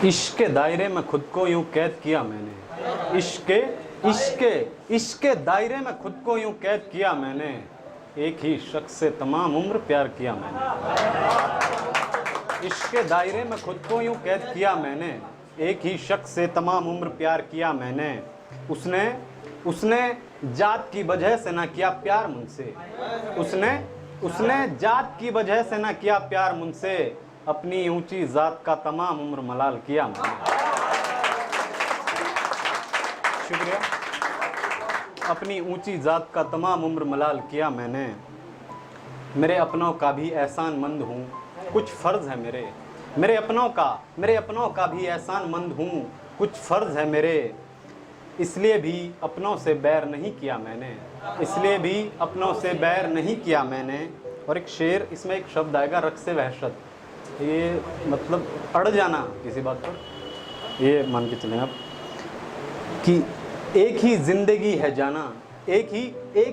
इश्क के दायरे में खुद को यूं कैद किया मैंने, इश्क के दायरे में खुद को यूं कैद किया मैंने, एक ही शख्स से तमाम उम्र प्यार किया मैंने। इश्क के दायरे में खुद को यूं कैद किया मैंने, एक ही शख्स से तमाम उम्र प्यार किया मैंने। उसने जात की वजह से ना किया प्यार मुझसे, उसने जात की वजह से ना किया प्यार मुझसे, अपनी ऊंची जात का तमाम उम्र मलाल किया मैंने। शुक्रिया। अपनी ऊंची जात का तमाम उम्र मलाल किया मैंने। मेरे अपनों का भी एहसान मंद हूँ, कुछ फ़र्ज़ है मेरे अपनों का भी एहसान मंद हूँ, कुछ फ़र्ज़ है मेरे, इसलिए भी अपनों से बैर नहीं किया मैंने, इसलिए भी अपनों से बैर नहीं किया मैंने। और एक शेर, इसमें एक शब्द आएगा रक्स वहशत, ये मतलब अड़ जाना किसी बात पर, ये मान के चलें आप कि एक ही ज़िंदगी है जाना, एक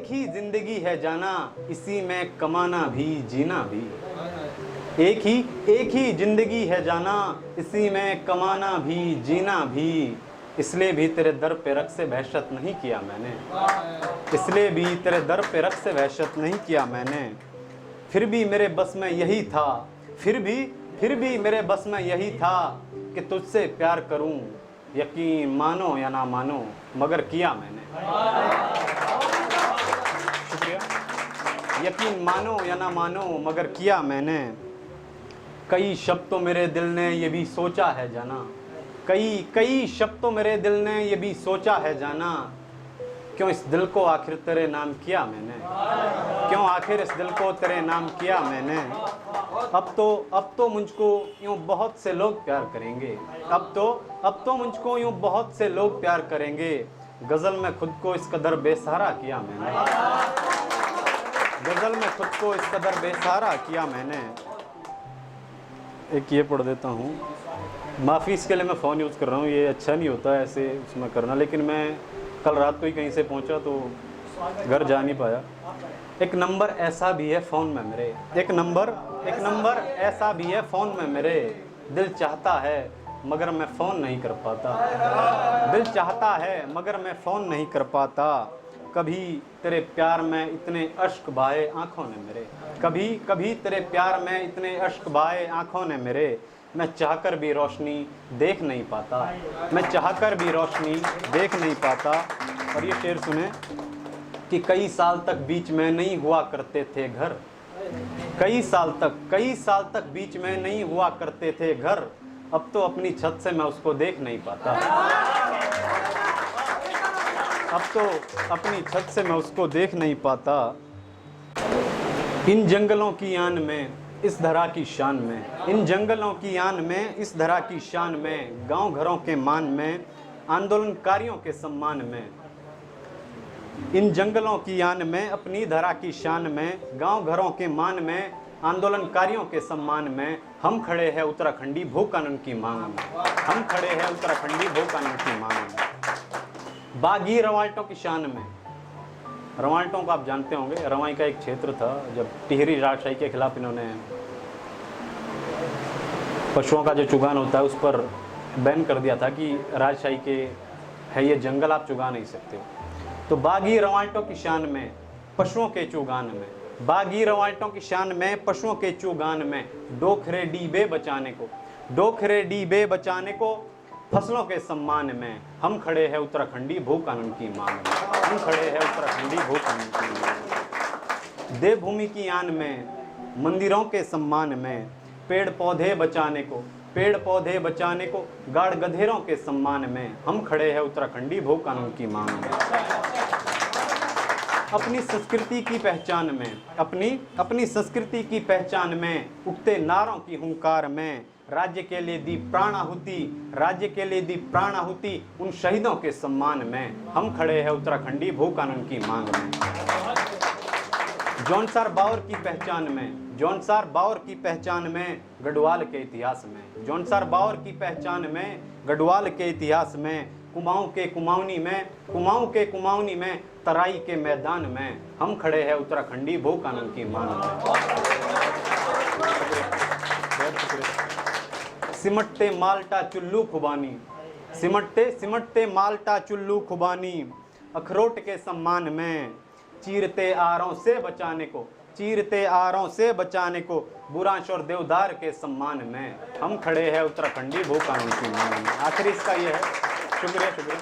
ही ज़िंदगी है जाना, इसी में कमाना भी जीना भी। एक ही ज़िंदगी है जाना, इसी में कमाना भी जीना भी, इसलिए भी तेरे दर पे रक्स वहशत नहीं किया मैंने, इसलिए भी तेरे दर पे रक्स वहशत नहीं किया मैंने। फिर भी मेरे बस में यही था, फिर भी मेरे बस में यही था कि तुझसे प्यार करूं, यकीन मानो या ना मानो मगर किया मैंने। शुक्रिया। यकीन मानो या ना मानो मगर किया मैंने। कई शब्दों मेरे दिल ने ये भी सोचा है जाना, कई शब्दों मेरे दिल ने ये भी सोचा है जाना, क्यों इस दिल को आखिर तेरे नाम किया मैंने, क्यों आखिर इस दिल को तेरे नाम किया मैंने। अब तो मुझको यूं बहुत से लोग प्यार करेंगे, अब तो मुझको यूं बहुत से लोग प्यार करेंगे, गज़ल में खुद को इस कदर बेसहारा किया मैंने, गज़ल में खुद को इस कदर बेसहारा किया मैंने। एक ये पढ़ देता हूँ, माफ़ी इसके लिए मैं फ़ोन यूज़ कर रहा हूँ, ये अच्छा नहीं होता है ऐसे उसमें करना, लेकिन मैं कल रात को ही कहीं से पहुंचा तो घर जा नहीं पाया। एक नंबर ऐसा भी है फ़ोन में मेरे, एक नंबर ऐसा भी है फ़ोन में मेरे, दिल चाहता है मगर मैं फ़ोन नहीं कर पाता, दिल चाहता है मगर मैं फ़ोन नहीं कर पाता। कभी तेरे प्यार में इतने अश्क बहाए आँखों ने मेरे, कभी तेरे प्यार में इतने अश्क बहाए आँखों ने मेरे, मैं चाहकर भी रोशनी देख नहीं पाता, मैं चाहकर भी रोशनी देख नहीं पाता। और ये शेर सुने कि कई साल तक बीच में नहीं हुआ करते थे घर, कई साल तक बीच में नहीं हुआ करते थे घर, अब तो अपनी छत से मैं उसको देख नहीं पाता, अब तो अपनी छत से मैं उसको देख नहीं पाता। इन जंगलों की आन में इस धरा की शान में, इन जंगलों की आन में इस धरा की शान में, गांव घरों के मान में आंदोलनकारियों के सम्मान में, इन जंगलों की आन में अपनी धरा की शान में, गांव घरों के मान में आंदोलनकारियों के सम्मान में, हम खड़े हैं उत्तराखंडी भू कानून की मांग में, हम खड़े हैं उत्तराखंडी भू कानून की मांग में। बागी रवाल्टों की शान में, रवाल्टों को आप जानते होंगे, रवाई का एक क्षेत्र था, जब टिहरी राजशाही के खिलाफ इन्होंने पशुओं का जो चुगान होता है उस पर बैन कर दिया था कि राजशाही के है ये जंगल, आप चुगा नहीं सकते हो। तो बागी रवाल्टों की शान में पशुओं के चुगान में, बागी रवाल्टों की शान में पशुओं के चुगान में, डोखरे डीबे बचाने को, डोखरे डीबे बचाने को फसलों के सम्मान में, हम खड़े हैं उत्तराखंडी भू कानून की मांग में, हम खड़े हैं उत्तराखंडी भू कानून की मांग में। देवभूमि की आन में मंदिरों के सम्मान में, पेड़ पौधे बचाने को, पेड़ पौधे बचाने को गाड़ गधेरों के सम्मान में, हम खड़े हैं उत्तराखंडी भू कानून की मांग में। अपनी संस्कृति की पहचान में, अपनी संस्कृति की पहचान में, उठते नारों की हुंकार में, राज्य के लिए दी प्राणाहुति, राज्य के लिए दी प्राणाहुति उन शहीदों के सम्मान में, हम खड़े हैं उत्तराखंडी भू कानून की मांग में। जौनसार बावर की पहचान में, जौनसार बावर की पहचान में, गढ़वाल के इतिहास में, जौनसार बावर की पहचान में, गढ़वाल के इतिहास में, कुमाऊं के कुमाऊनी में, कुमाऊं के कुमाऊनी में, तराई के मैदान में, हम खड़े हैं उत्तराखंडी भू कानून की मांग में। सिमटते माल्टा चुल्लू खुबानी, सिमटते सिमटते माल्टा चुल्लू खुबानी, अखरोट के सम्मान में चीरते आरों से बचाने को, चीरते आरों से बचाने को, बुरांश और देवदार के सम्मान में हम खड़े हैं उत्तराखंडी भू कानून की मांग में। आखिर इसका ये है, शुक्रिया शुक्रिया,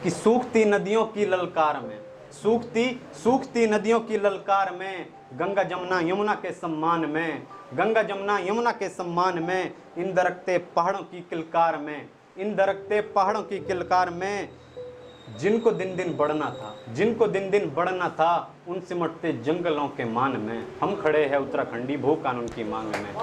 कि सूखती नदियों की ललकार में, सूखती नदियों की ललकार में, गंगा जमुना यमुना के सम्मान में, गंगा जमुना यमुना के सम्मान में, इन दरकते पहाड़ों की किलकार में, इन दरकते पहाड़ों की किलकार में, जिनको दिन दिन बढ़ना था, जिनको दिन दिन बढ़ना था, उन सिमटते जंगलों के मान में हम खड़े हैं उत्तराखंडी भू कानून की मांग में।